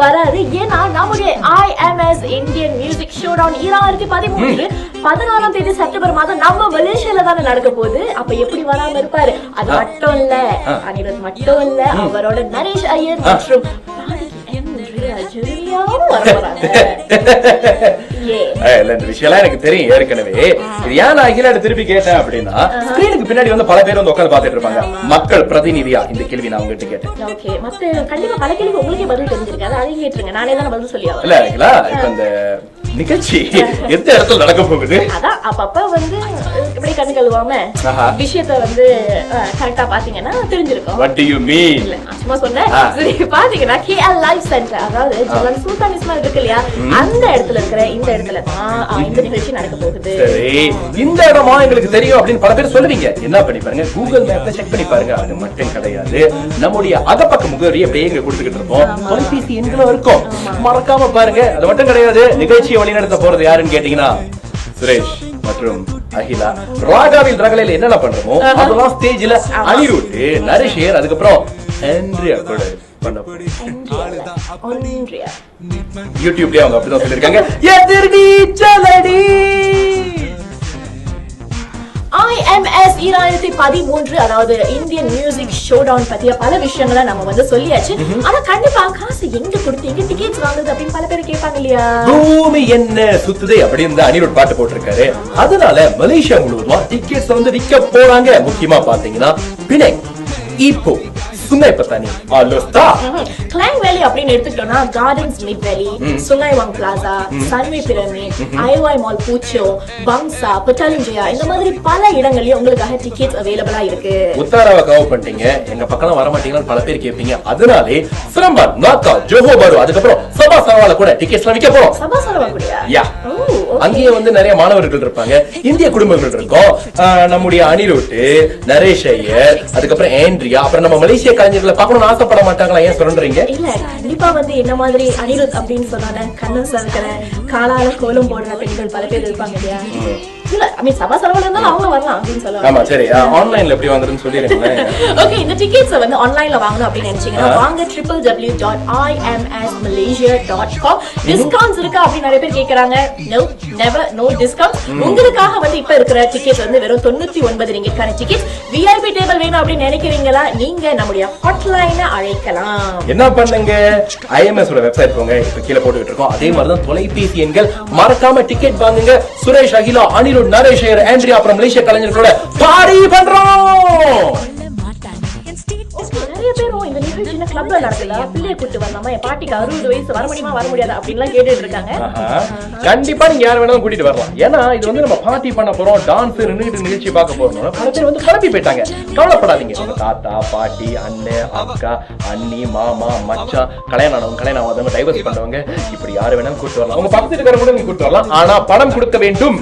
வராது. ஏன்னா நம்முடைய IMS இந்தியன் மியூசிக் ஷோடவுன் 2013 14ஆம் தேதி செப்டம்பர் மாதம் நம்ம மலேசியால தானே நடக்க போகுது. அப்ப எப்படி வராம இருப்பாரு? அது மட்டும் இல்ல, அனிருத் மட்டும் இல்ல, அவரோட நரேஷ் ஐயர் மற்றும் எனக்கு தெரியும் ஏற்கனவே. இது ஏன் நான் அகிலாட திருப்பி கேட்டேன் அப்படின்னா, ஸ்கிரீனுக்கு பின்னாடி வந்து பல பேர் வந்து உட்கார்ந்து பாத்துட்டு இருப்பாங்க. மக்கள் பிரதிநிதியா இந்த கேள்வி நான் உங்ககிட்ட கேட்டேன். ஓகே, மத்த கண்டிப்பா பல கேள்வி உங்களுக்கே பதில் தெரிஞ்சிருக்காது, அதையும் கேட்டுருங்க. நானே தான் பதில் சொல்லியாவும். இல்ல அகிலா, இப்ப இந்த நிகழ்ச்சி எந்த இடத்துல நடக்க போகுது? அதான் அப்பப்ப வந்து இப்படி கண்ணு கழுவாம விஷயத்த வந்து கரெக்டா பாத்தீங்கன்னா தெரிஞ்சிருக்கும். What do you mean? சும்மா சொன்னேன். சரி, பாத்தீங்கன்னா KL லைவ் சென்டர், அதாவது ஜலன் சுல்தான் இஸ்மாயில் இருக்கு இல்லையா, அந்த இடத்துல இருக்கிற இந்த இடத்துல தான் இந்த நிகழ்ச்சி நடக்க போகுது. சரி, இந்த இடமா எங்களுக்கு தெரியும் அப்படின்னு பல பேர் சொல்லுவீங்க. என்ன பண்ணி பாருங்க, கூகுள் மேப்ல செக் பண்ணி பாருங்க. அது மட்டும் கிடையாது, நம்முடைய அகப்பக்க முகவரி அப்படியே இங்க கொடுத்துக்கிட்டு இருக்கோம். தொலைபேசி எண்களும் இருக்கும், மறக்காம பாருங்க. அது மட்டும் கிடையாது, நிகழ்ச்சியை வழிநடத்த போறது யாருன்னு கேட்டீங்கன்னா சுரேஷ் மற்றும் அகிலா. ராகாவில் ரகலையில என்னென்ன பண்றோமோ அதெல்லாம் ஸ்டேஜ்ல அனிருத், நரேஷ், அதுக்கப்புறம் ஆண்ட்ரியா கூட பண்ண போறோம். யூடியூப்லயே அவங்க அப்படிதான் சொல்லிருக்காங்க. எதிர்டி சலடி IMS 2013, அதாவது இந்தியன் மியூசிக் ஷோடவுன் பத்திய பல விஷயங்களை நம்ம வந்து சொல்லியாச்சு. ஆனா கண்டிப்பா காசு எங்க கொடுத்தீங்க, டிக்கெட்ஸ் வாங்குறது அப்படின்னு பல பேர் கேட்பாங்க இல்லையா. பூமி என்ன சுத்துதே அப்படின்னு அனிருத் பாட்டு போட்டிருக்காரு. அதனால மலேசியா முழுவதும் டிக்கெட்ஸ் வந்து விற்க போறாங்க. முக்கியமா பாத்தீங்கன்னா பினாங், ஈப்போ, சுங்கை பத்தானி, ஆலோஸ்தா, கிளாங் வேலி அப்படின்னு எடுத்துக்கிட்டோம்னா கார்டன்ஸ் மிட் வேலி, சுங்கை வாங் பிளாசா, சன்வே பிரமிட், ஐவாய் மால் பூச்சோ, பங்சா, பட்டாலிஞ்சியா, இந்த மாதிரி பல இடங்கள்லயும் உங்களுக்காக டிக்கெட்ஸ் அவைலபிளா இருக்கு. உத்தாராவை கவர் பண்ணிட்டீங்க, எங்க பக்கம் வர மாட்டீங்கன்னு பல பேர் கேட்பீங்க. அதனாலே சிரம்பான், நாக்கா, ஜோஹோ பாரு, அதுக்கப்புறம் சபா சரவால கூட டிக்கெட்ஸ் விற்க போறோம். சபா சரவா கூடயா? யா, அங்கேயே வந்து நிறைய மாணவர்கள் இருப்பாங்க, இந்திய குடும்பங்கள் இருக்கும். நம்முடைய அனிருத், நரேஷ் ஐயர், அதுக்கப்புறம் ஆண்ட்ரியா, அப்புறம் நம்ம மலேசியா கலைஞர்களை பார்க்கணும்னு ஆசைப்பட மாட்டாங்களா? ஏன் சொல்றீங்க? இல்ல, கண்டிப்பா வந்து என்ன மாதிரி அனிருத் அப்படின்னு சொன்னால கண்ணன் சறுக்கிற காலால கோலம் போடுற பெண்கள் பல பேர் இருப்பாங்க இல்லையா. இல்ல, ஐ மீன் சபா சரவல இருந்தாலும் அவங்க வரலாம் அப்படின்னு சொல்லுவாங்க. ஆமா, சரி. ஆன்லைன்ல எப்படி வாங்குறதுன்னு சொல்லிருக்கீங்க. ஓகே, இந்த டிக்கெட்ஸ் வந்து ஆன்லைன்ல வாங்கணும் அப்படின்னு நினைச்சீங்கன்னா வாங்க www.imsmalaysia.com. டிஸ்கவுண்ட்ஸ் இருக்கா அப்படின்னு நிறைய பேர் கேக்குறாங்க. No, never, no discount. உங்களுக்காக வந்து இப்ப இருக்கிற டிக்கெட் வந்து வெறும் 99 ரிங்கிட்கான டிக்கெட். விஐபி டேபிள் வேணும் அப்படின்னு நினைக்கிறீங்களா, நீங்க நம்முடைய ஹாட்லைனை அழைக்கலாம். என்ன பண்ணுங்க, IMS ஓட வெப்சைட் போங்க, இப்ப கீழே போட்டுக்கிட்டு இருக்கோம். அதே மாதிரி தான் தொலைபேசி எண்கள், மறக்காம டிக்கெட் வாங்குங்க. சுரேஷ், அகிலா, அனிருத், நரேஷ், ஆண்ட்ரியா, அப்புறம் மலேசியா கலைஞர்களோட பார்ட்டி பண்றோம். நிறைய பேரும் இந்த நிகழ்ச்சியில கிளப்ல நடக்கல, பிள்ளைய கூட்டு வரலாமா, என் பாட்டிக்கு 60 வயசு, வர முடியுமா வர முடியாது அப்படின்லாம் கேட்டுட்டு இருக்காங்க. கண்டிப்பா நீங்க யார் வேணாலும் கூட்டிட்டு வரலாம். ஏன்னா இது வந்து நம்ம பார்ட்டி பண்ண போறோம், டான்ஸ் நின்னுட்டு நிகழ்ச்சி பார்க்க போறோம். பல பேர் வந்து கிளம்பி போயிட்டாங்க, கவலைப்படாதீங்க. உங்க தாத்தா, பாட்டி, அண்ணன், அக்கா, அண்ணி, மாமா, மச்சான், கல்யாணம் ஆனவங்க, கல்யாணம் ஆகாதவங்க, டைவர்ஸ் பண்ணவங்க, இப்படி யாரு வேணாலும் கூட்டு வரலாம். உங்க பக்கத்துல இருக்கிற கூட நீங்க கூட்டு வரலாம். ஆனா பணம் கொடுக்க வேண்டும்.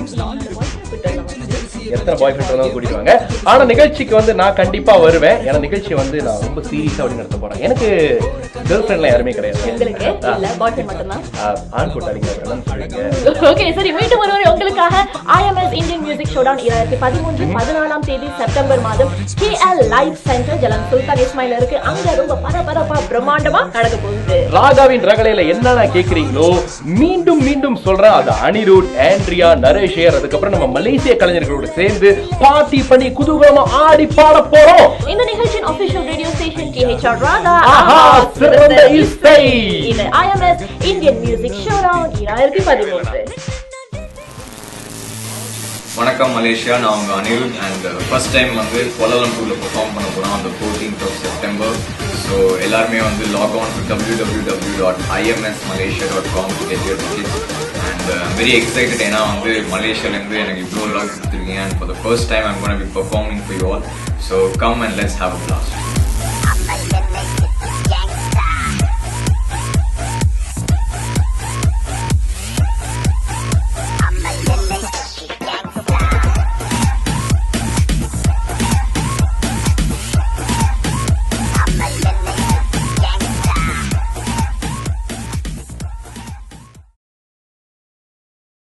எத்தனை பாய் ஃப்ரெண்ட் வந்தாலும் கூட்டிட்டு வாங்க. ஆனா நிகழ்ச்சிக்கு வந்து நான் கண்டிப்பா வருவேன். ஏன்னா நிகழ்ச்சி வந்து நான் ரொம்ப சீரியஸா அப்படி நடத்த போறேன். எனக்கு கேர்ள் ஃப்ரெண்ட்லாம் யாருமே கிடையாது. உங்களுக்கு இல்ல, பாய் ஃப்ரெண்ட் மட்டும்தான். ஆண் கூட்டாளிங்க வேணாம்னு சொல்றீங்க. ஓகே, சரி, மீண்டும் ஒருவரை உங்களுக்காக IMS இந்தியன் மியூசிக் ஷோடவுன் 2013 14ஆம் தேதி செப்டம்பர் மாதம் KL லைவ் சென்டர் ஜலன் சுல்தான் இஸ்மாயில் இருக்கு. அங்க ரொம்ப பரபரப்பா பிரம்மாண்டமா நடக்க போகுது. ராகாவின் ரகலையில என்னென்ன கேக்குறீங்களோ மீண்டும் மீண்டும் சொல்றேன். அது அனிருத், ஆண்ட்ரியா, நரேஷ், அதுக்கப்புறம் நம்ம மலேசிய கலைஞர்களோட சேர்ந்து பார்ட்டி பண்ணி குதூகலமா ஆடி பாட போறோம். இந்த நிகழ்ச்சியின் official radio station THR Raaga. சிறந்த இசை. இது IMS இந்தியன் மியூசிக் ஷோடவுன் 2013. வணக்கம் மலேசியா, நான் உங்க அனிருத். அண்ட் ஃபர்ஸ்ட் டைம் வந்து கோலாலம்பூர்ல பெர்ஃபார்ம் பண்ண போறோம் அந்த 14th of September. ஸோ எல்லாருமே வந்து lock on to www.imsmalaysia.com to get your tickets. And I'm very excited ஏன்னா வந்து மலேசியாலேருந்து எனக்கு இவ்வளோ லாக் கொடுத்துருக்கீங்க. And for the first time I'm going to be performing for you all. So come and let's have a blast.